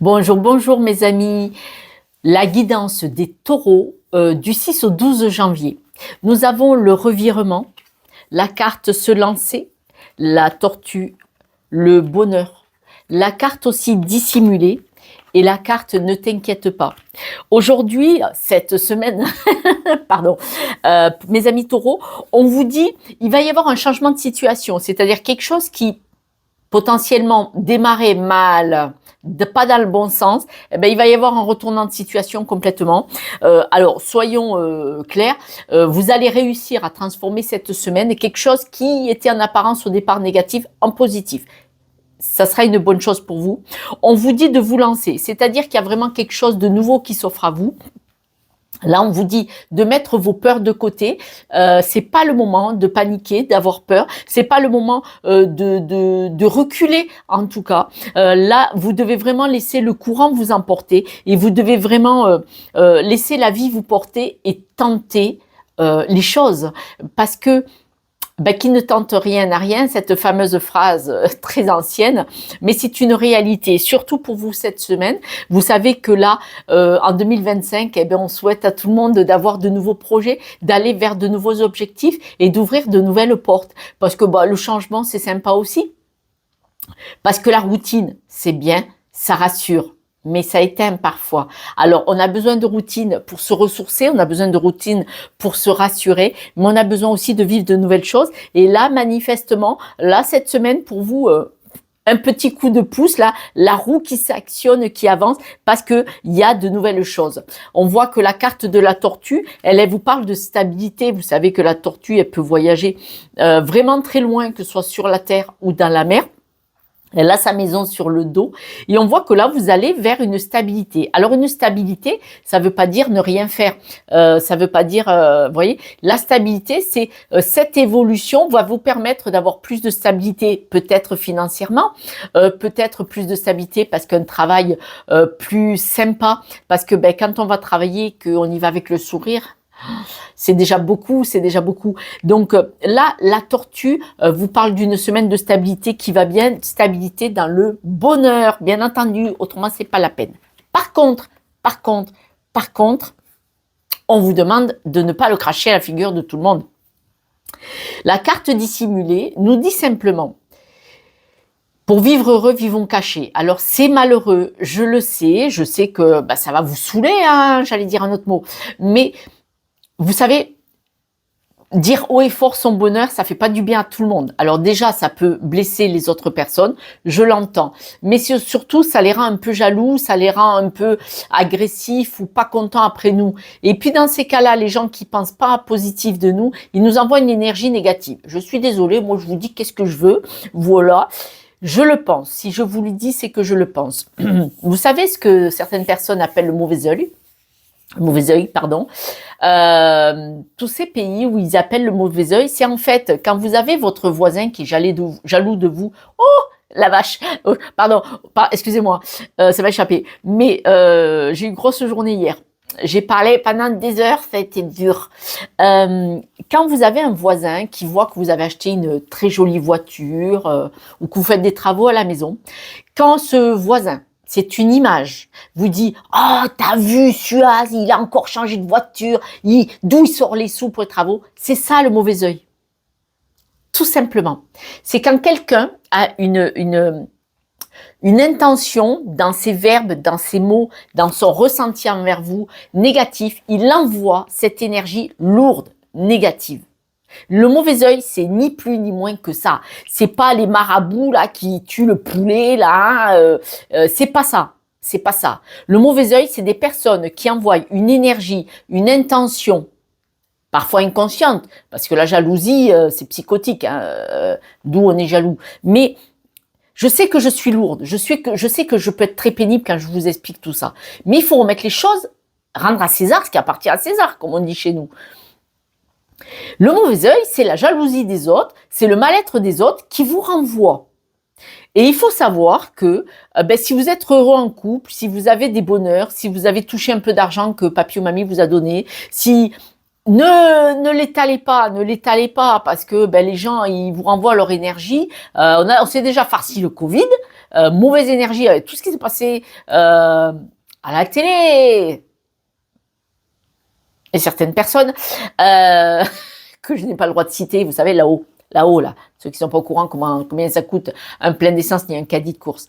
Bonjour, bonjour mes amis. La guidance des taureaux du 6 au 12 janvier. Nous avons le revirement, la carte se lancer, la tortue, le bonheur, la carte aussi dissimulée et la carte ne t'inquiète pas. Aujourd'hui, cette semaine, pardon, mes amis taureaux, on vous dit il va y avoir un changement de situation, c'est-à-dire quelque chose qui potentiellement démarrer mal, pas dans le bon sens, eh ben, il va y avoir un retournement de situation complètement. Alors, soyons clairs, vous allez réussir à transformer cette semaine quelque chose qui était en apparence au départ négatif en positif. Ça sera une bonne chose pour vous. On vous dit de vous lancer, c'est-à-dire qu'il y a vraiment quelque chose de nouveau qui s'offre à vous. Là, on vous dit de mettre vos peurs de côté. C'est pas le moment de paniquer, d'avoir peur. C'est pas le moment de reculer, en tout cas. Là, vous devez vraiment laisser le courant vous emporter et vous devez vraiment laisser la vie vous porter et tenter les choses, parce que qui ne tente rien n'a rien, cette fameuse phrase très ancienne, mais c'est une réalité, surtout pour vous cette semaine. Vous savez que là, en 2025, on souhaite à tout le monde d'avoir de nouveaux projets, d'aller vers de nouveaux objectifs et d'ouvrir de nouvelles portes. Parce que le changement, c'est sympa aussi. Parce que la routine, c'est bien, ça rassure. Mais ça éteint parfois. Alors, on a besoin de routine pour se ressourcer, on a besoin de routine pour se rassurer, mais on a besoin aussi de vivre de nouvelles choses. Et là, manifestement, là, cette semaine, pour vous, un petit coup de pouce, là, la roue qui s'actionne, qui avance, parce que il y a de nouvelles choses. On voit que la carte de la tortue, elle vous parle de stabilité. Vous savez que la tortue, elle peut voyager vraiment très loin, que ce soit sur la terre ou dans la mer. Elle a sa maison sur le dos et on voit que là, vous allez vers une stabilité. Alors, une stabilité, ça veut pas dire ne rien faire. Ça veut pas dire, vous voyez, la stabilité, c'est cette évolution va vous permettre d'avoir plus de stabilité, peut-être financièrement, peut-être plus de stabilité parce qu'un travail plus sympa, parce que quand on va travailler, qu'on y va avec le sourire, c'est déjà beaucoup, c'est déjà beaucoup. Donc là, la tortue vous parle d'une semaine de stabilité qui va bien, stabilité dans le bonheur, bien entendu, autrement c'est pas la peine. Par contre, on vous demande de ne pas le cracher à la figure de tout le monde. La carte dissimulée nous dit simplement, pour vivre heureux, vivons cachés. Alors c'est malheureux, je sais que ça va vous saouler, hein, j'allais dire un autre mot, mais vous savez, dire haut et fort son bonheur, ça fait pas du bien à tout le monde. Alors déjà, ça peut blesser les autres personnes, je l'entends. Mais surtout, ça les rend un peu jaloux, ça les rend un peu agressifs ou pas contents après nous. Et puis dans ces cas-là, les gens qui pensent pas positif de nous, ils nous envoient une énergie négative. Je suis désolée, moi je vous dis qu'est-ce que je veux, voilà. Je le pense. Si je vous le dis, c'est que je le pense. Vous savez ce que certaines personnes appellent le mauvais œil? Pardon. Tous ces pays où ils appellent le mauvais œil, c'est en fait quand vous avez votre voisin qui est jaloux de vous. Oh, la vache, pardon, excusez-moi, ça va échapper. Mais j'ai eu une grosse journée hier. J'ai parlé pendant des heures, ça a été dur. Quand vous avez un voisin qui voit que vous avez acheté une très jolie voiture ou que vous faites des travaux à la maison, quand ce voisin, c'est une image, vous dit « Oh, t'as vu Suaz, il a encore changé de voiture, d'où il sort les sous pour les travaux ?» C'est ça le mauvais œil. Tout simplement. C'est quand quelqu'un a une intention dans ses verbes, dans ses mots, dans son ressenti envers vous, négatif, il envoie cette énergie lourde, négative. Le mauvais œil, c'est ni plus ni moins que ça. C'est pas les marabouts là qui tuent le poulet là. C'est pas ça. C'est pas ça. Le mauvais œil, c'est des personnes qui envoient une énergie, une intention, parfois inconsciente, parce que la jalousie, c'est psychotique. Hein, d'où on est jaloux. Mais je sais que je suis lourde. Je sais que je peux être très pénible quand je vous explique tout ça. Mais il faut remettre les choses, rendre à César ce qui appartient à César, comme on dit chez nous. Le mauvais œil, c'est la jalousie des autres, c'est le mal-être des autres qui vous renvoie. Et il faut savoir que si vous êtes heureux en couple, si vous avez des bonheurs, si vous avez touché un peu d'argent que papy ou mamie vous a donné, si ne l'étalez pas parce que les gens ils vous renvoient leur énergie. On s'est déjà farci le Covid, mauvaise énergie avec tout ce qui s'est passé à la télé et certaines personnes que je n'ai pas le droit de citer, vous savez, là-haut, là, ceux qui ne sont pas au courant combien ça coûte un plein d'essence ni un caddie de course.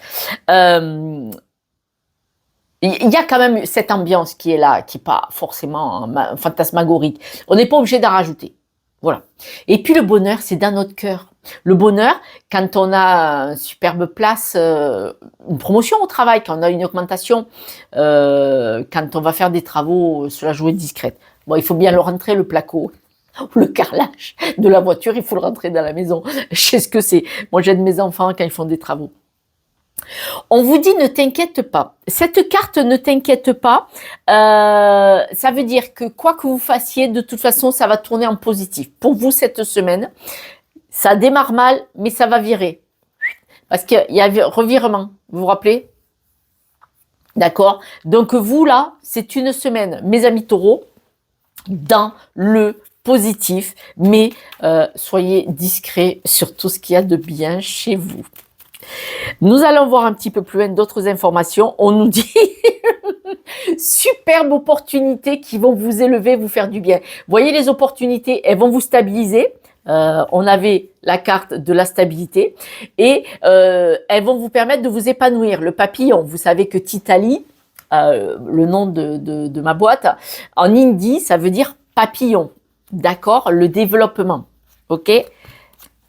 Il y a quand même cette ambiance qui est là, qui n'est pas forcément fantasmagorique. On n'est pas obligé d'en rajouter. Voilà. Et puis le bonheur, c'est dans notre cœur. Le bonheur, quand on a une superbe place, une promotion au travail, quand on a une augmentation, quand on va faire des travaux sur la journée discrète. Bon, il faut bien le rentrer, le placo, le carrelage de la voiture, il faut le rentrer dans la maison. Je sais ce que c'est. Moi, j'aide mes enfants quand ils font des travaux. On vous dit ne t'inquiète pas. Cette carte ne t'inquiète pas, ça veut dire que quoi que vous fassiez, de toute façon, ça va tourner en positif. Pour vous, cette semaine, ça démarre mal, mais ça va virer. Parce qu'il y a revirement, vous vous rappelez? D'accord? Donc vous, là, c'est une semaine, mes amis taureaux, dans le positif, mais soyez discrets sur tout ce qu'il y a de bien chez vous. Nous allons voir un petit peu plus loin d'autres informations. On nous dit superbe opportunités qui vont vous élever, vous faire du bien. Voyez les opportunités, elles vont vous stabiliser. On avait la carte de la stabilité et elles vont vous permettre de vous épanouir. Le papillon, vous savez que Titali, le nom de ma boîte, en hindi, ça veut dire papillon. D'accord? Le développement. Ok?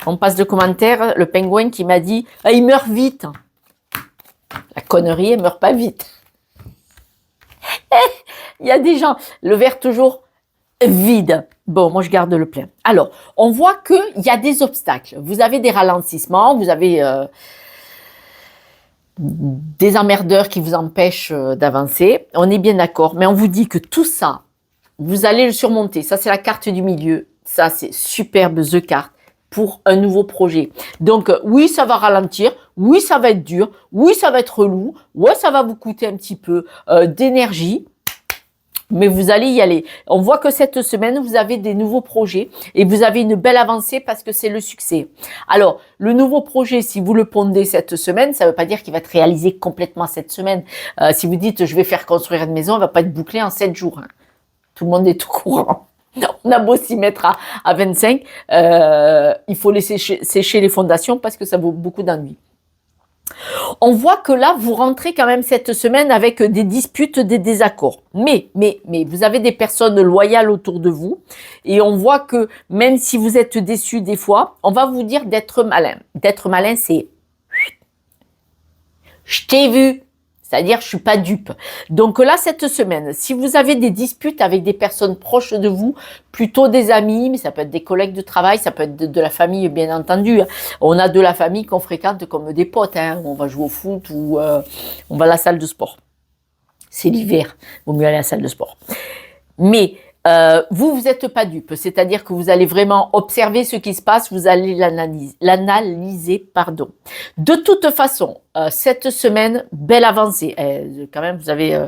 On passe de commentaire, le pingouin qui m'a dit « il meurt vite ». La connerie, elle meurt pas vite. Il y a des gens, le verre toujours vide. Bon, moi je garde le plein. Alors, on voit qu'il y a des obstacles. Vous avez des ralentissements, vous avez des emmerdeurs qui vous empêchent d'avancer. On est bien d'accord, mais on vous dit que tout ça, vous allez le surmonter. Ça, c'est la carte du milieu. Ça, c'est superbe, The Card. Pour un nouveau projet. Donc, oui, ça va ralentir, oui, ça va être dur, oui, ça va être relou, ouais, ça va vous coûter un petit peu d'énergie, mais vous allez y aller. On voit que cette semaine, vous avez des nouveaux projets et vous avez une belle avancée parce que c'est le succès. Alors, le nouveau projet, si vous le pondez cette semaine, ça ne veut pas dire qu'il va être réalisé complètement cette semaine. Si vous dites, je vais faire construire une maison, elle ne va pas être bouclée en 7 jours. Hein. Tout le monde est au courant. On a beau s'y mettre à 25, il faut laisser sécher les fondations parce que ça vaut beaucoup d'ennuis. On voit que là, vous rentrez quand même cette semaine avec des disputes, des désaccords. Mais vous avez des personnes loyales autour de vous et on voit que même si vous êtes déçus des fois, on va vous dire d'être malin. D'être malin, c'est « je t'ai vu ». C'est-à-dire, je suis pas dupe. Donc là, cette semaine, si vous avez des disputes avec des personnes proches de vous, plutôt des amis, mais ça peut être des collègues de travail, ça peut être de la famille, bien entendu. On a de la famille qu'on fréquente comme des potes. Hein. On va jouer au foot ou on va à la salle de sport. C'est l'hiver, vaut mieux aller à la salle de sport. Mais vous n'êtes pas dupe, c'est-à-dire que vous allez vraiment observer ce qui se passe, vous allez l'analyser, pardon. De toute façon, cette semaine, belle avancée. Quand même, vous avez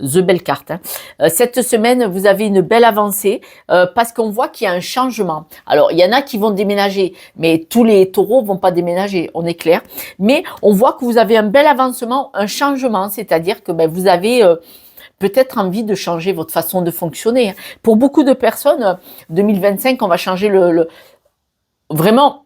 the belle carte. Hein. Cette semaine, vous avez une belle avancée parce qu'on voit qu'il y a un changement. Alors, il y en a qui vont déménager, mais tous les taureaux vont pas déménager, on est clair. Mais on voit que vous avez un bel avancement, un changement, c'est-à-dire que vous avez peut-être envie de changer votre façon de fonctionner. Pour beaucoup de personnes, 2025, on va changer vraiment.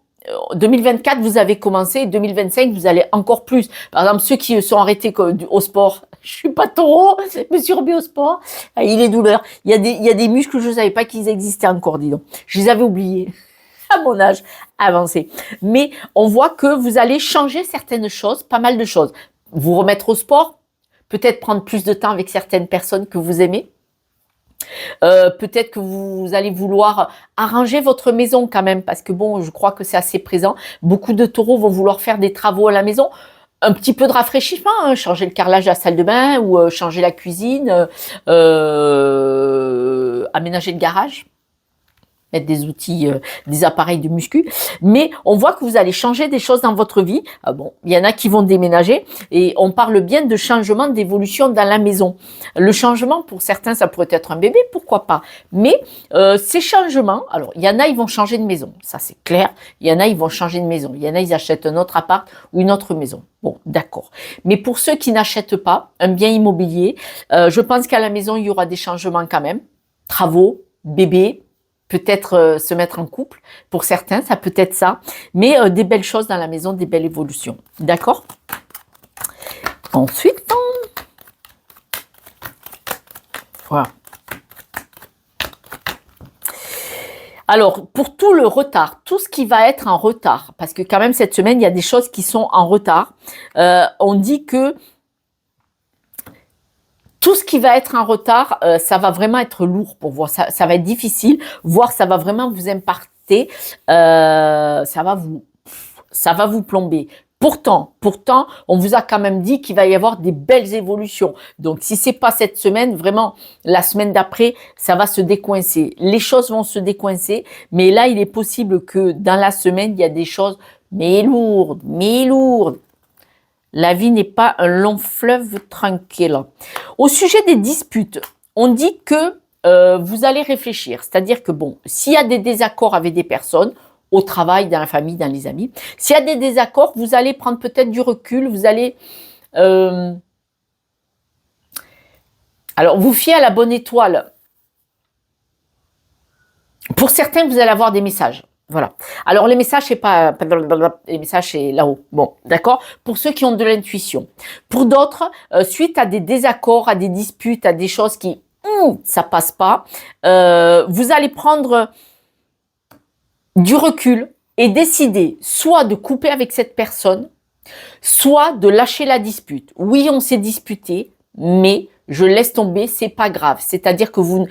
2024, vous avez commencé, 2025, vous allez encore plus. Par exemple, ceux qui sont arrêtés au sport, je suis pas taureau, je me suis remis au sport, il est douleur. Il y a des muscles que je ne savais pas qu'ils existaient encore, dis donc. Je les avais oubliés à mon âge avancé. Mais on voit que vous allez changer certaines choses, pas mal de choses. Vous remettre au sport, peut-être prendre plus de temps avec certaines personnes que vous aimez. Peut-être que vous allez vouloir arranger votre maison quand même, parce que bon, je crois que c'est assez présent. Beaucoup de taureaux vont vouloir faire des travaux à la maison. Un petit peu de rafraîchissement, hein, changer le carrelage à la salle de bain ou changer la cuisine, aménager le garage. mettre des outils, des appareils de muscu, mais on voit que vous allez changer des choses dans votre vie. Ah bon, il y en a qui vont déménager et on parle bien de changement, d'évolution dans la maison. Le changement, pour certains, ça pourrait être un bébé, pourquoi pas. Mais ces changements, alors il y en a, ils vont changer de maison, ça c'est clair. Il y en a, ils vont changer de maison. Il y en a, ils achètent un autre appart ou une autre maison. Bon, d'accord. Mais pour ceux qui n'achètent pas un bien immobilier, je pense qu'à la maison, il y aura des changements quand même. Travaux, bébé, peut-être se mettre en couple. Pour certains, ça peut être ça. Mais des belles choses dans la maison, des belles évolutions. D'accord? Ensuite, voilà. Alors, pour tout le retard, tout ce qui va être en retard, parce que quand même cette semaine, il y a des choses qui sont en retard. On dit que tout ce qui va être en retard, ça va vraiment être lourd pour vous. Ça va être difficile, voire ça va vraiment vous impacter. Ça va vous plomber. Pourtant, on vous a quand même dit qu'il va y avoir des belles évolutions. Donc, si c'est pas cette semaine, vraiment, la semaine d'après, ça va se décoincer. Les choses vont se décoincer, mais là, il est possible que dans la semaine, il y a des choses, mais lourdes, mais lourdes. La vie n'est pas un long fleuve tranquille. Au sujet des disputes, on dit que vous allez réfléchir. C'est-à-dire que, bon, s'il y a des désaccords avec des personnes, au travail, dans la famille, dans les amis. S'il y a des désaccords, vous allez prendre peut-être du recul, vous allez alors vous fier à la bonne étoile. Pour certains, vous allez avoir des messages. Voilà. Alors les messages, c'est pas les messages, c'est là-haut. Bon, d'accord. Pour ceux qui ont de l'intuition. Pour d'autres, suite à des désaccords, à des disputes, à des choses qui ça passe pas, vous allez prendre du recul et décider soit de couper avec cette personne, soit de lâcher la dispute. Oui, on s'est disputé, mais je laisse tomber, c'est pas grave. C'est-à-dire que vous,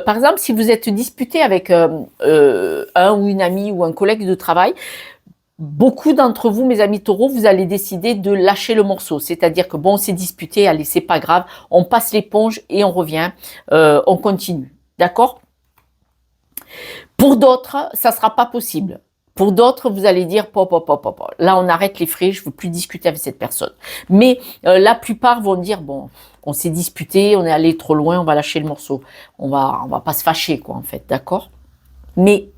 par exemple, si vous êtes disputé avec un ou une amie ou un collègue de travail, beaucoup d'entre vous, mes amis taureaux, vous allez décider de lâcher le morceau. C'est-à-dire que bon, on s'est disputé, allez, c'est pas grave, on passe l'éponge et on revient, on continue. D'accord ? Pour d'autres, ça sera pas possible. Pour d'autres, vous allez dire, là on arrête les frais, je veux plus discuter avec cette personne. Mais la plupart vont dire, bon, on s'est disputé, on est allé trop loin, on va lâcher le morceau. On va pas se fâcher, quoi, en fait, d'accord? Mais,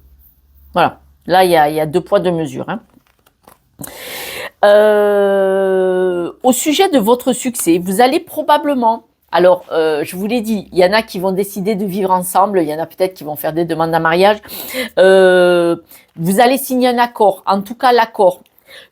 voilà, là il y a deux poids, deux mesures. Hein. Au sujet de votre succès, vous allez probablement... Alors, je vous l'ai dit, il y en a qui vont décider de vivre ensemble, il y en a peut-être qui vont faire des demandes en mariage. Vous allez signer un accord, en tout cas l'accord.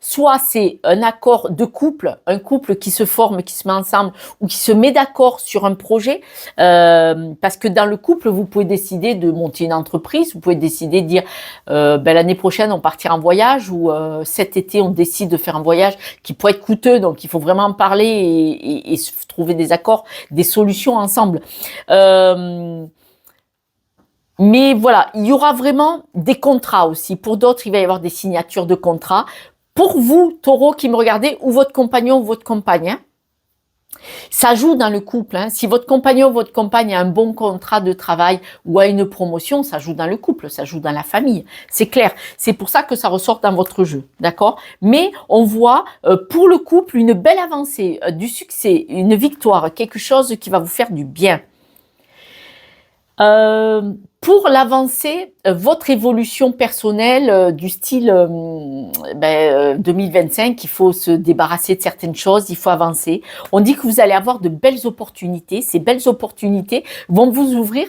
Soit c'est un accord de couple, un couple qui se forme, qui se met ensemble ou qui se met d'accord sur un projet. Parce que dans le couple, vous pouvez décider de monter une entreprise, vous pouvez décider de dire l'année prochaine on partira en voyage ou cet été on décide de faire un voyage qui peut être coûteux, donc il faut vraiment en parler et trouver des accords, des solutions ensemble. Mais voilà, il y aura vraiment des contrats aussi. Pour d'autres, il va y avoir des signatures de contrats. Pour vous, taureau, qui me regardez, ou votre compagnon ou votre compagne, hein, ça joue dans le couple. Hein. Si votre compagnon ou votre compagne a un bon contrat de travail ou a une promotion, ça joue dans le couple, ça joue dans la famille. C'est clair. C'est pour ça que ça ressort dans votre jeu. D'accord ? Mais on voit pour le couple une belle avancée, du succès, une victoire, quelque chose qui va vous faire du bien. Pour l'avancée, votre évolution personnelle du style 2025, il faut se débarrasser de certaines choses, il faut avancer. On dit que vous allez avoir de belles opportunités. Ces belles opportunités vont vous ouvrir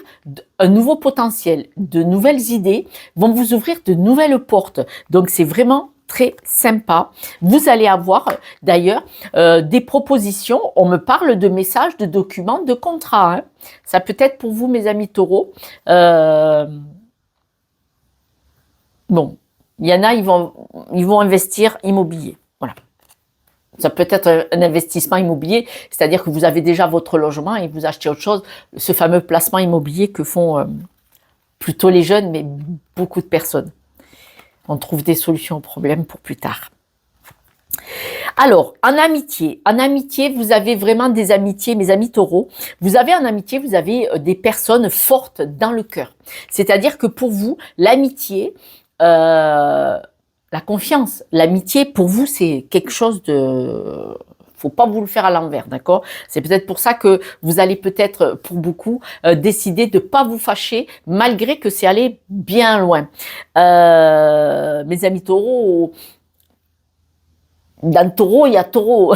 un nouveau potentiel, de nouvelles idées, vont vous ouvrir de nouvelles portes. Donc c'est vraiment très sympa. Vous allez avoir d'ailleurs des propositions. On me parle de messages, de documents, de contrats. Hein. Ça peut être pour vous, mes amis taureaux. Bon, il y en a, ils vont investir immobilier. Voilà. Ça peut être un investissement immobilier, c'est-à-dire que vous avez déjà votre logement et vous achetez autre chose. Ce fameux placement immobilier que font plutôt les jeunes, mais beaucoup de personnes. On trouve des solutions aux problèmes pour plus tard. Alors, en amitié, vous avez vraiment des amitiés, mes amis taureaux. Vous avez en amitié, vous avez des personnes fortes dans le cœur. C'est-à-dire que pour vous, l'amitié, la confiance, l'amitié, pour vous, c'est quelque chose de... Faut pas vous le faire à l'envers, d'accord? C'est peut-être pour ça que vous allez peut-être, pour beaucoup, décider de pas vous fâcher, malgré que c'est allé bien loin. Mes amis taureaux, dans taureau, il y a taureau.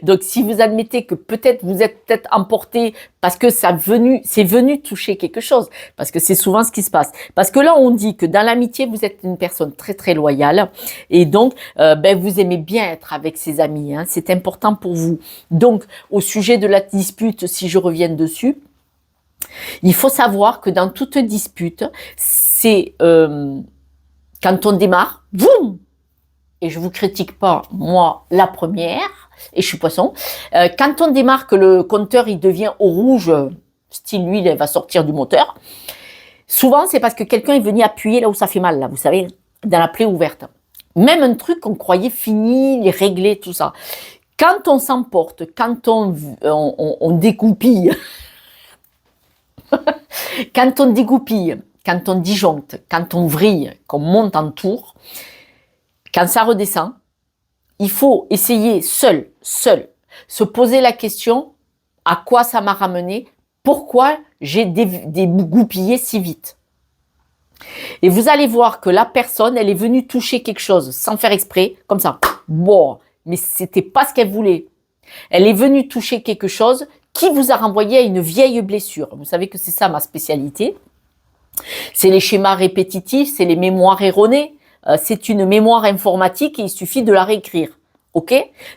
Donc, si vous admettez que peut-être vous êtes peut-être emporté parce que c'est venu toucher quelque chose, parce que c'est souvent ce qui se passe. Parce que là, on dit que dans l'amitié, vous êtes une personne très très loyale et donc vous aimez bien être avec ses amis. Hein, c'est important pour vous. Donc, au sujet de la dispute, si je reviens dessus, il faut savoir que dans toute dispute, c'est quand on démarre, boum, et je vous critique pas, moi, la première, et je suis poisson, quand on démarre que le compteur, il devient au rouge, style l'huile, elle va sortir du moteur, souvent, c'est parce que quelqu'un est venu appuyer là où ça fait mal, là, vous savez, dans la plaie ouverte. Même un truc qu'on croyait fini, réglé, tout ça. Quand on s'emporte, quand on dégoupille, quand on dégoupille, quand on disjoncte, quand on vrille, qu'on monte en tour, quand ça redescend, il faut essayer seul, se poser la question à quoi ça m'a ramené, pourquoi j'ai dégoupillé si vite. Et vous allez voir que la personne, elle est venue toucher quelque chose sans faire exprès, comme ça. Bon, mais c'était pas ce qu'elle voulait. Elle est venue toucher quelque chose qui vous a renvoyé à une vieille blessure. Vous savez que c'est ça ma spécialité. C'est les schémas répétitifs, c'est les mémoires erronées. C'est une mémoire informatique et il suffit de la réécrire. Ok?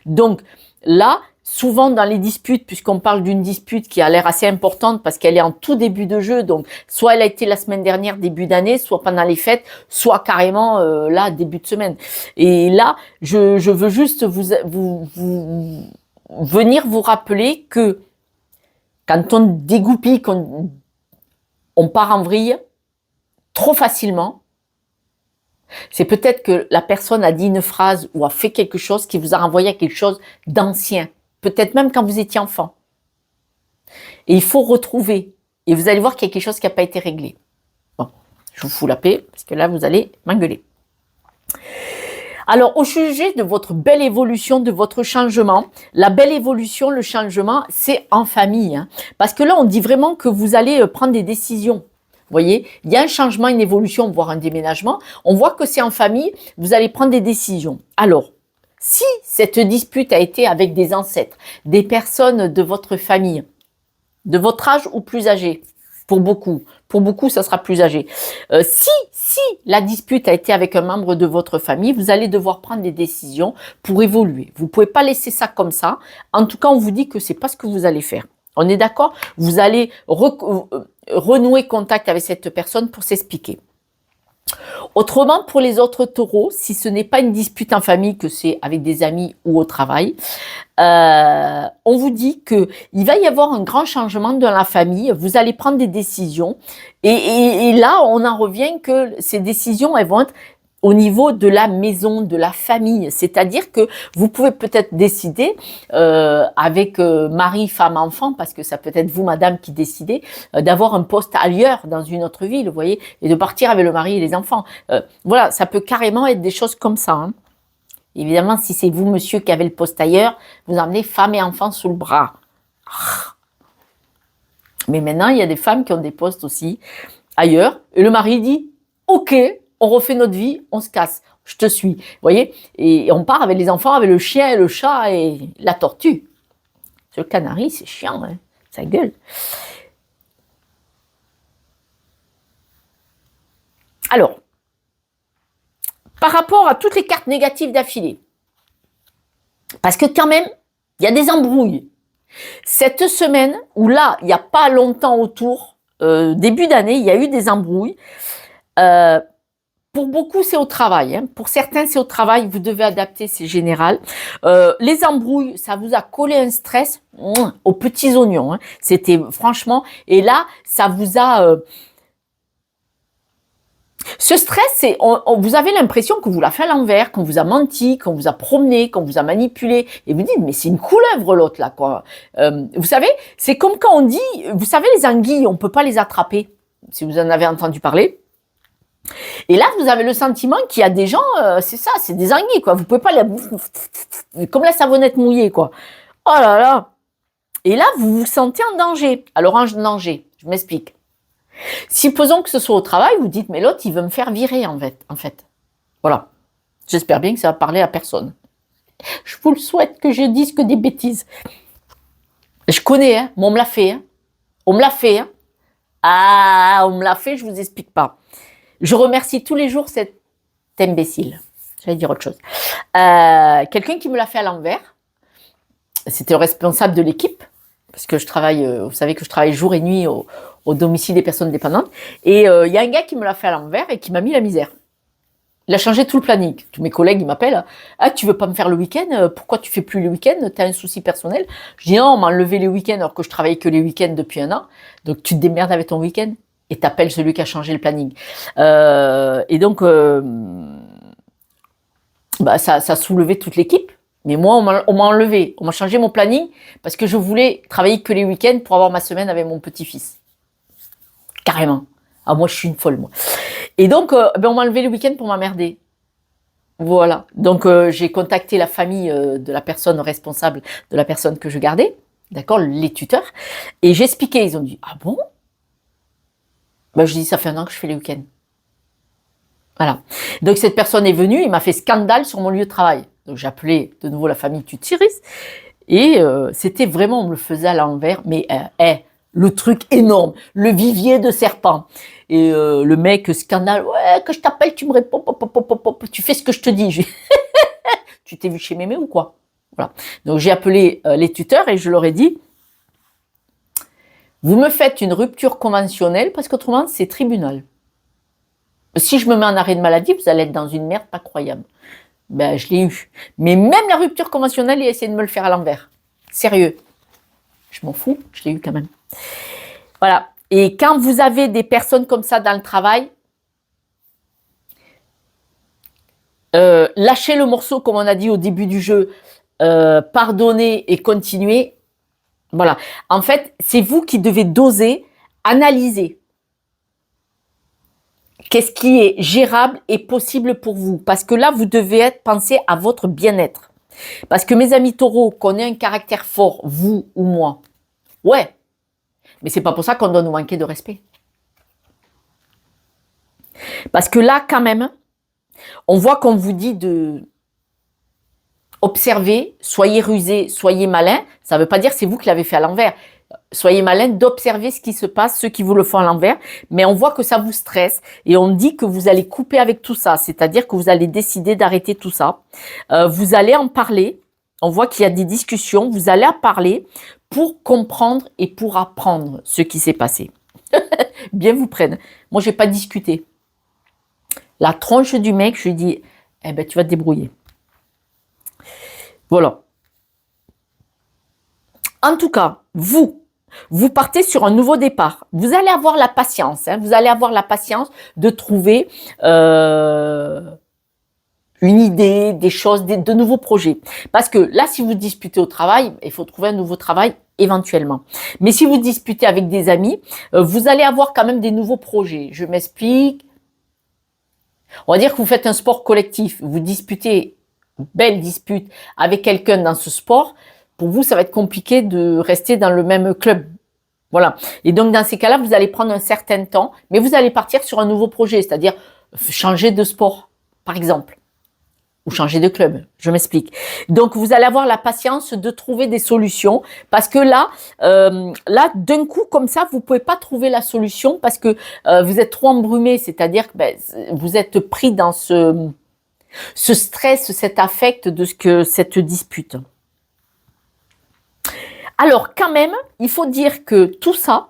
Donc là, souvent dans les disputes, puisqu'on parle d'une dispute qui a l'air assez importante parce qu'elle est en tout début de jeu, donc soit elle a été la semaine dernière, début d'année, soit pendant les fêtes, soit carrément là, début de semaine. Et là, je veux juste venir vous rappeler que quand on dégoupille, on part en vrille trop facilement, c'est peut-être que la personne a dit une phrase ou a fait quelque chose qui vous a renvoyé à quelque chose d'ancien. Peut-être même quand vous étiez enfant. Et il faut retrouver. Et vous allez voir qu'il y a quelque chose qui n'a pas été réglé. Bon, je vous fous la paix, parce que là, vous allez m'engueuler. Alors, au sujet de votre belle évolution, de votre changement, la belle évolution, le changement, c'est en famille. Hein, parce que là, on dit vraiment que vous allez prendre des décisions. Vous voyez, il y a un changement, une évolution, voire un déménagement. On voit que c'est en famille, vous allez prendre des décisions. Alors, si cette dispute a été avec des ancêtres, des personnes de votre famille, de votre âge ou plus âgés, pour beaucoup, ça sera plus âgé. Si la dispute a été avec un membre de votre famille, vous allez devoir prendre des décisions pour évoluer. Vous ne pouvez pas laisser ça comme ça. En tout cas, on vous dit que c'est pas ce que vous allez faire. On est d'accord? Vous allez renouer contact avec cette personne pour s'expliquer. Autrement, pour les autres taureaux, si ce n'est pas une dispute en famille, que c'est avec des amis ou au travail, on vous dit que il va y avoir un grand changement dans la famille, vous allez prendre des décisions, et là, on en revient que ces décisions, elles vont être au niveau de la maison, de la famille. C'est-à-dire que vous pouvez peut-être décider avec mari, femme, enfant, parce que ça peut être vous, madame, qui décidez, d'avoir un poste ailleurs, dans une autre ville, vous voyez, et de partir avec le mari et les enfants. Voilà, ça peut carrément être des choses comme ça. Hein. Évidemment, si c'est vous, monsieur, qui avez le poste ailleurs, vous emmenez femme et enfant sous le bras. Mais maintenant, il y a des femmes qui ont des postes aussi ailleurs, et le mari dit « Ok ». On refait notre vie, on se casse, je te suis, vous voyez, et on part avec les enfants, avec le chien et le chat et la tortue. Ce canari, c'est chiant, hein, ça gueule. Alors, par rapport à toutes les cartes négatives d'affilée, parce que quand même, il y a des embrouilles. Cette semaine, où là, il n'y a pas longtemps autour, début d'année, il y a eu des embrouilles. Pour beaucoup, c'est au travail. Hein. Pour certains, c'est au travail. Vous devez adapter, c'est général. Les embrouilles, ça vous a collé un stress aux petits oignons. Hein. C'était franchement... Et là, ça vous a... Ce stress, c'est, vous avez l'impression qu'on vous l'a fait à l'envers, qu'on vous a menti, qu'on vous a promené, qu'on vous a manipulé. Et vous dites, mais c'est une couleuvre l'autre là, quoi. Vous savez, c'est comme quand on dit, vous savez, les anguilles, on peut pas les attraper, si vous en avez entendu parler. Et là, vous avez le sentiment qu'il y a des gens, c'est ça, c'est des anguilles, quoi. Vous pouvez pas les, comme la savonnette mouillée, quoi. Oh là là. Et là, vous vous sentez en danger. Alors, en danger, je m'explique. Supposons que ce soit au travail, vous dites, mais l'autre, il veut me faire virer, en fait. Voilà. J'espère bien que ça va parler à personne. Je vous le souhaite que je dise que des bêtises. Je connais, hein, mais on me l'a fait. Hein. On me l'a fait. Hein. Ah, on me l'a fait, je vous explique pas. Je remercie tous les jours cet imbécile. J'allais dire autre chose. Quelqu'un qui me l'a fait à l'envers. C'était le responsable de l'équipe. Parce que je travaille, vous savez que je travaille jour et nuit au domicile des personnes dépendantes. Et il y a un gars qui me l'a fait à l'envers et qui m'a mis la misère. Il a changé tout le planning. Tous mes collègues, ils m'appellent. Ah, tu veux pas me faire le week-end? Pourquoi tu fais plus le week-end? T'as un souci personnel? Je dis non, on m'a enlevé les week-ends alors que je travaillais que les week-ends depuis un an. Donc tu te démerdes avec ton week-end et t'appelles celui qui a changé le planning. Et donc, ça a soulevé toute l'équipe. Mais moi, on m'a enlevé, on m'a changé mon planning parce que je voulais travailler que les week-ends pour avoir ma semaine avec mon petit-fils. Carrément. Ah, moi, je suis une folle, moi. Et donc, on m'a enlevé le week-end pour m'emmerder. Voilà. Donc, j'ai contacté la famille de la personne responsable, de la personne que je gardais, d'accord, les tuteurs, et j'ai expliqué. Ils ont dit, ah bon? Je dis, ça fait un an que je fais les week-ends. Voilà. Donc, cette personne est venue, il m'a fait scandale sur mon lieu de travail. Donc, j'ai appelé de nouveau la famille Tutiris, et c'était vraiment, on me le faisait à l'envers, mais le truc énorme, le vivier de serpents. Et le mec, scandale, ouais, que je t'appelle, tu me réponds, tu fais ce que je te dis. Tu t'es vu chez Mémé ou quoi? Voilà. Donc j'ai appelé les tuteurs et je leur ai dit, vous me faites une rupture conventionnelle parce qu'autrement c'est tribunal. Si je me mets en arrêt de maladie, vous allez être dans une merde pas croyable. Je l'ai eu. Mais même la rupture conventionnelle, il a essayé de me le faire à l'envers. Sérieux. Je m'en fous, je l'ai eu quand même. Voilà. Et quand vous avez des personnes comme ça dans le travail, lâchez le morceau, comme on a dit au début du jeu, pardonnez et continuez. Voilà. En fait, c'est vous qui devez doser, analyser. Qu'est-ce qui est gérable et possible pour vous? Parce que là, vous devez penser à votre bien-être. Parce que mes amis taureaux, qu'on ait un caractère fort, vous ou moi, ouais. Mais c'est pas pour ça qu'on doit nous manquer de respect. Parce que là, quand même, on voit qu'on vous dit de observer, soyez rusé, soyez malin. Ça ne veut pas dire que c'est vous qui l'avez fait à l'envers. Soyez malin d'observer ce qui se passe, ceux qui vous le font à l'envers. Mais on voit que ça vous stresse et on dit que vous allez couper avec tout ça. C'est-à-dire que vous allez décider d'arrêter tout ça. Vous allez en parler. On voit qu'il y a des discussions. Vous allez en parler pour comprendre et pour apprendre ce qui s'est passé. Bien vous prenne. Moi, je n'ai pas discuté. La tronche du mec, je lui dis, tu vas te débrouiller. Voilà. En tout cas, vous partez sur un nouveau départ. Vous allez avoir la patience. Vous allez avoir la patience de trouver une idée, des choses, de nouveaux projets. Parce que là, si vous disputez au travail, il faut trouver un nouveau travail éventuellement. Mais si vous disputez avec des amis, vous allez avoir quand même des nouveaux projets. Je m'explique. On va dire que vous faites un sport collectif. Vous disputez, belle dispute, avec quelqu'un dans ce sport. Pour vous, ça va être compliqué de rester dans le même club. Voilà. Et donc, dans ces cas-là, vous allez prendre un certain temps, mais vous allez partir sur un nouveau projet, c'est-à-dire changer de sport, par exemple, ou changer de club. Je m'explique. Donc, vous allez avoir la patience de trouver des solutions, parce que là, d'un coup, comme ça, vous pouvez pas trouver la solution parce que vous êtes trop embrumé, c'est-à-dire que vous êtes pris dans ce stress, cet affect de cette dispute. Alors, quand même, il faut dire que tout ça,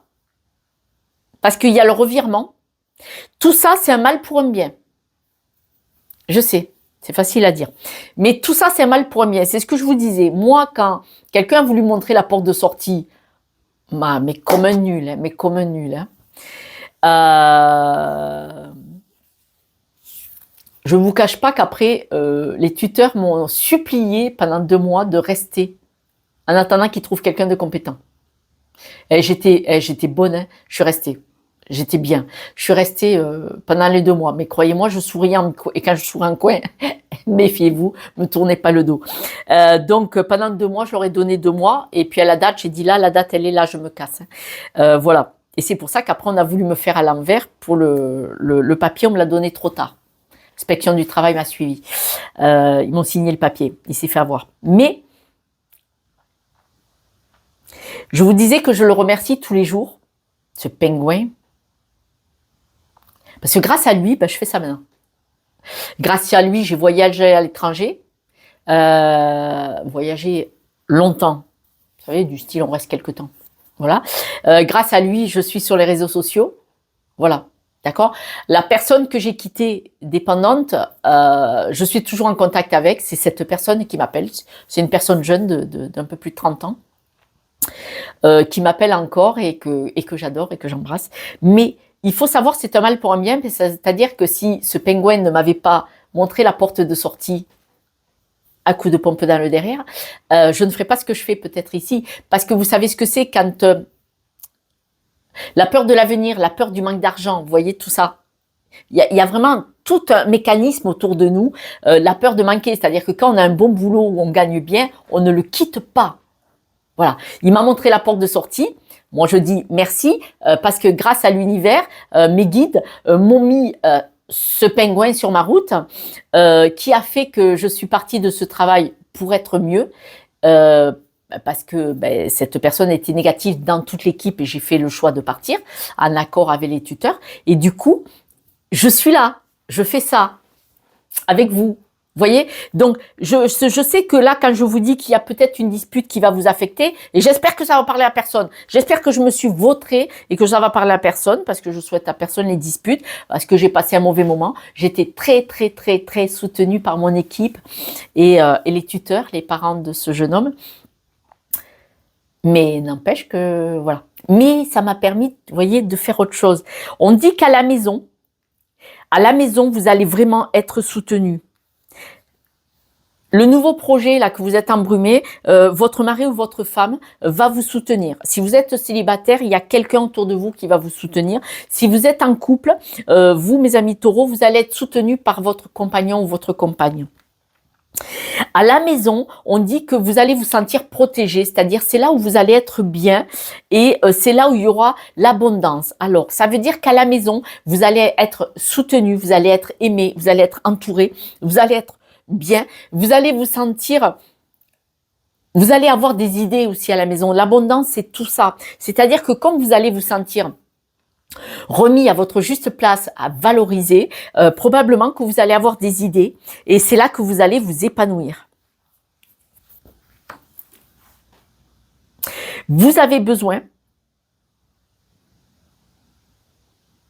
parce qu'il y a le revirement, tout ça, c'est un mal pour un bien. Je sais, c'est facile à dire. Mais tout ça, c'est un mal pour un bien. C'est ce que je vous disais. Moi, quand quelqu'un a voulu montrer la porte de sortie, mais comme un nul, hein. Je ne vous cache pas qu'après, les tuteurs m'ont supplié pendant 2 mois de rester en attendant qu'ils trouvent quelqu'un de compétent. Et j'étais bonne, hein. Je suis restée. J'étais bien. Je suis restée pendant les 2 mois. Mais croyez-moi, je souris et quand je souris en coin, méfiez-vous, me tournez pas le dos. Donc pendant 2 mois, je leur ai donné 2 mois. Et puis à la date, j'ai dit là, la date, elle est là, je me casse. Voilà. Et c'est pour ça qu'après, on a voulu me faire à l'envers. Pour le papier, on me l'a donné trop tard. Inspection du travail m'a suivi. Ils m'ont signé le papier. Il s'est fait avoir. Mais je vous disais que je le remercie tous les jours, ce pingouin. Parce que grâce à lui, je fais ça maintenant. Grâce à lui, j'ai voyagé à l'étranger. Voyagé longtemps. Vous savez, du style, on reste quelques temps. Voilà. Grâce à lui, je suis sur les réseaux sociaux. Voilà. D'accord. La personne que j'ai quittée dépendante, je suis toujours en contact avec. C'est cette personne qui m'appelle. C'est une personne jeune d'un peu plus de 30 ans. Qui m'appelle encore et que j'adore et que j'embrasse. Mais il faut savoir c'est un mal pour un bien, c'est-à-dire que si ce pingouin ne m'avait pas montré la porte de sortie à coup de pompe dans le derrière, je ne ferais pas ce que je fais peut-être ici. Parce que vous savez ce que c'est quand la peur de l'avenir, la peur du manque d'argent, vous voyez tout ça. Il y a vraiment tout un mécanisme autour de nous, la peur de manquer, c'est-à-dire que quand on a un bon boulot où on gagne bien, on ne le quitte pas. Voilà, il m'a montré la porte de sortie. Moi, je dis merci parce que grâce à l'univers, mes guides m'ont mis ce pingouin sur ma route qui a fait que je suis partie de ce travail pour être mieux. Parce que cette personne était négative dans toute l'équipe et j'ai fait le choix de partir en accord avec les tuteurs. Et du coup, je suis là, je fais ça avec vous. Vous voyez, donc je sais que là, quand je vous dis qu'il y a peut-être une dispute qui va vous affecter, et j'espère que ça va parler à personne. J'espère que je me suis vautrée et que ça va parler à personne, parce que je souhaite à personne les disputes, parce que j'ai passé un mauvais moment. J'étais très, très, très, très soutenue par mon équipe et les tuteurs, les parents de ce jeune homme. Mais n'empêche que, voilà. Mais ça m'a permis, vous voyez, de faire autre chose. On dit qu'à la maison, vous allez vraiment être soutenu. Le nouveau projet là que vous êtes embrumé, votre mari ou votre femme va vous soutenir. Si vous êtes célibataire, il y a quelqu'un autour de vous qui va vous soutenir. Si vous êtes en couple, vous, mes amis taureaux, vous allez être soutenus par votre compagnon ou votre compagne. À la maison, on dit que vous allez vous sentir protégé, c'est-à-dire c'est là où vous allez être bien et c'est là où il y aura l'abondance. Alors, ça veut dire qu'à la maison, vous allez être soutenu, vous allez être aimé, vous allez être entouré, vous allez être bien, vous allez vous sentir, vous allez avoir des idées aussi à la maison. L'abondance, c'est tout ça. C'est-à-dire que comme vous allez vous sentir remis à votre juste place, à valoriser, probablement que vous allez avoir des idées et c'est là que vous allez vous épanouir. Vous avez besoin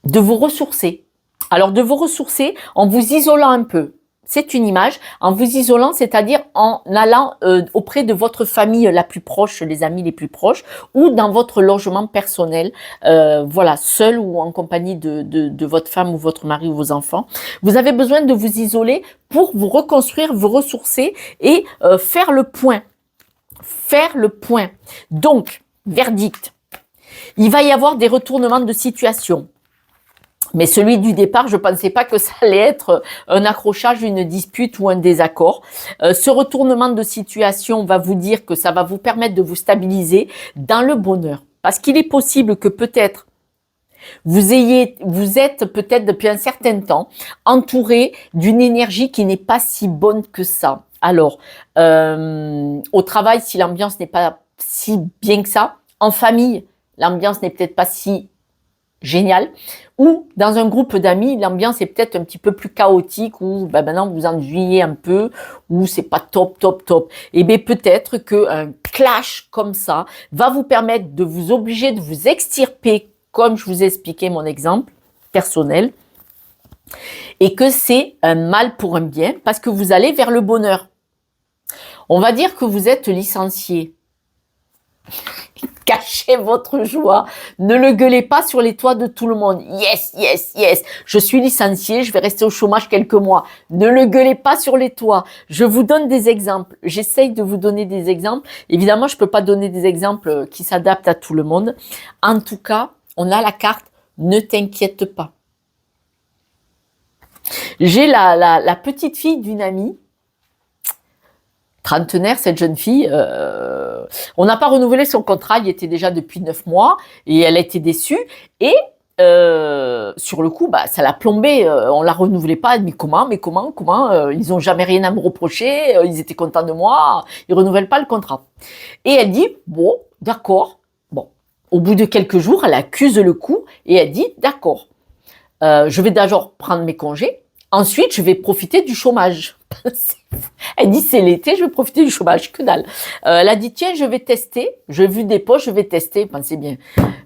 de vous ressourcer. Alors de vous ressourcer en vous isolant un peu. C'est une image, en vous isolant, c'est-à-dire en allant auprès de votre famille la plus proche, les amis les plus proches, ou dans votre logement personnel, voilà, seul ou en compagnie de votre femme ou votre mari ou vos enfants. Vous avez besoin de vous isoler pour vous reconstruire, vous ressourcer et faire le point. Faire le point. Donc, verdict, il va y avoir des retournements de situation. Mais celui du départ, je ne pensais pas que ça allait être un accrochage, une dispute ou un désaccord. Ce retournement de situation va vous dire que ça va vous permettre de vous stabiliser dans le bonheur. Parce qu'il est possible que peut-être vous êtes peut-être depuis un certain temps entouré d'une énergie qui n'est pas si bonne que ça. Alors, au travail, si l'ambiance n'est pas si bien que ça, en famille, l'ambiance n'est peut-être pas si génial, ou dans un groupe d'amis, l'ambiance est peut-être un petit peu plus chaotique, ou maintenant vous ennuyez un peu, ou c'est pas top. Et bien peut-être qu'un clash comme ça va vous permettre de vous obliger de vous extirper, comme je vous ai expliqué mon exemple personnel, et que c'est un mal pour un bien, parce que vous allez vers le bonheur. On va dire que vous êtes licencié. Cachez votre joie. Ne le gueulez pas sur les toits de tout le monde. Yes, yes, yes. Je suis licenciée, je vais rester au chômage quelques mois. Ne le gueulez pas sur les toits. Je vous donne des exemples. J'essaye de vous donner des exemples. Évidemment, je peux pas donner des exemples qui s'adaptent à tout le monde. En tout cas, on a la carte « Ne t'inquiète pas ». J'ai la petite fille d'une amie, trentenaire, cette jeune fille. On n'a pas renouvelé son contrat, il était déjà depuis 9 mois et elle a été déçue. Et sur le coup, ça l'a plombée. On la renouvelait pas. Mais comment ils n'ont jamais rien à me reprocher. Ils étaient contents de moi. Ils renouvellent pas le contrat. Et elle dit bon, d'accord. Bon, au bout de quelques jours, elle accuse le coup et elle dit d'accord. Je vais d'abord prendre mes congés. Ensuite, je vais profiter du chômage. Elle dit c'est l'été, je vais profiter du chômage, que dalle. Elle a dit tiens, je vais tester. J'ai vu des postes, je vais tester. Pensez bien.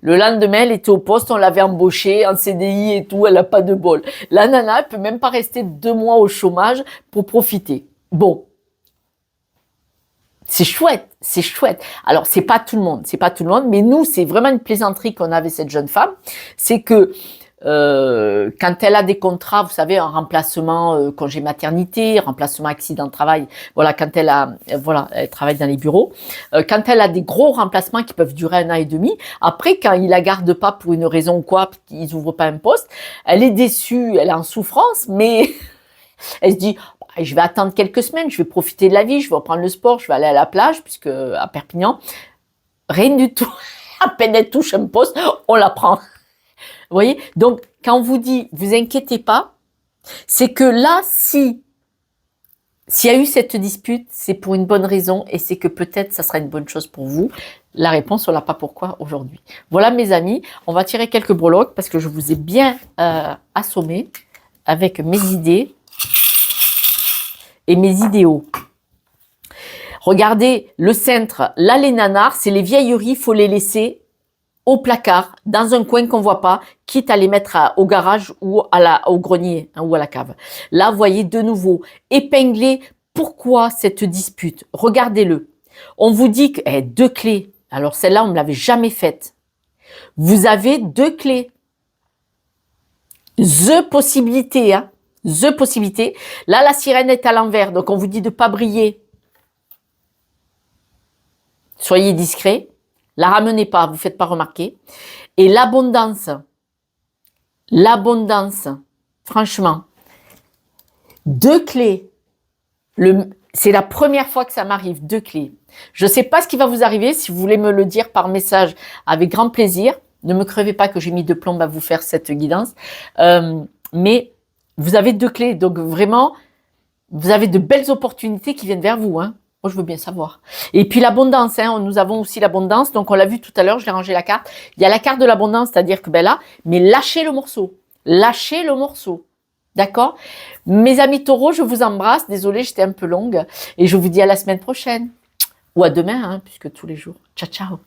Le lendemain, elle était au poste, on l'avait embauchée en CDI et tout. Elle a pas de bol. La nana, elle peut même pas rester 2 mois au chômage pour profiter. Bon. C'est chouette, c'est chouette. Alors, c'est pas tout le monde, mais nous, c'est vraiment une plaisanterie qu'on a avec cette jeune femme. C'est que quand elle a des contrats, vous savez, un remplacement congé maternité, remplacement accident de travail, voilà, quand elle a, voilà, elle travaille dans les bureaux, quand elle a des gros remplacements qui peuvent durer 1 an et demi, après, quand ils la gardent pas pour une raison ou quoi, qu'ils ouvrent pas un poste, elle est déçue, elle est en souffrance, mais elle se dit, je vais attendre quelques semaines, je vais profiter de la vie, je vais reprendre le sport, je vais aller à la plage, puisque à Perpignan, rien du tout. À peine elle touche un poste, on la prend. Vous voyez? Donc, quand on vous dit, vous inquiétez pas, c'est que là, s'il y a eu cette dispute, c'est pour une bonne raison et c'est que peut-être ça sera une bonne chose pour vous. La réponse, on l'a pas pourquoi aujourd'hui. Voilà, mes amis, on va tirer quelques breloques parce que je vous ai bien assommé avec mes idées et mes idéaux. Regardez, le cintre, là, les nanars, c'est les vieilleries, faut les laisser au placard, dans un coin qu'on voit pas, quitte à les mettre au garage ou au grenier ou à la cave. Là, vous voyez de nouveau, épinglé. Pourquoi cette dispute? Regardez-le. On vous dit que 2 clés. Alors celle-là, on ne l'avait jamais faite. Vous avez 2 clés. The possibilité, hein. The possibilité. Là, la sirène est à l'envers, donc on vous dit de pas briller. Soyez discret. La ramenez pas, vous faites pas remarquer. Et l'abondance, franchement, 2 clés. C'est la première fois que ça m'arrive, 2 clés. Je sais pas ce qui va vous arriver, si vous voulez me le dire par message, avec grand plaisir. Ne me crevez pas que j'ai mis de plomb à vous faire cette guidance. Mais vous avez 2 clés, donc vraiment, vous avez de belles opportunités qui viennent vers vous, hein. Moi, je veux bien savoir. Et puis l'abondance, hein, nous avons aussi l'abondance. Donc, on l'a vu tout à l'heure, je l'ai rangé la carte. Il y a la carte de l'abondance, c'est-à-dire que là, mais lâchez le morceau. Lâchez le morceau. D'accord? Mes amis taureaux, je vous embrasse. Désolée, j'étais un peu longue. Et je vous dis à la semaine prochaine. Ou à demain, hein, puisque tous les jours. Ciao, ciao.